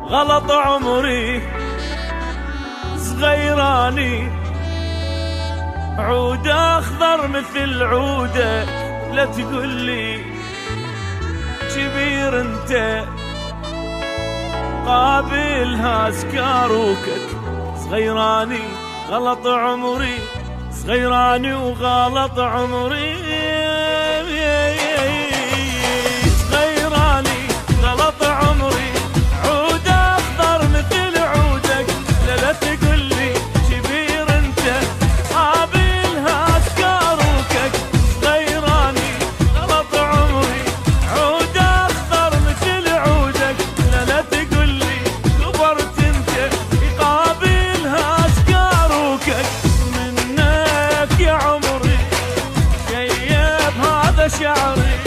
غلط عمري صغيراني، عود اخضر مثل عودك لا تقولي كبير انت، قابلها سكاروكك صغيراني. غلط عمري صغيراني وغلط عمري صغيراني، غلط عمري عود اخضر مثل عودك لا تقولي كبير انت، قابلها سكاروكك صغيراني. غلط عمري عود اخضر مثل عودك لا تقولي كبرت انت، يقابلها سكاروكك منك يا عمري شيب هذا شعري.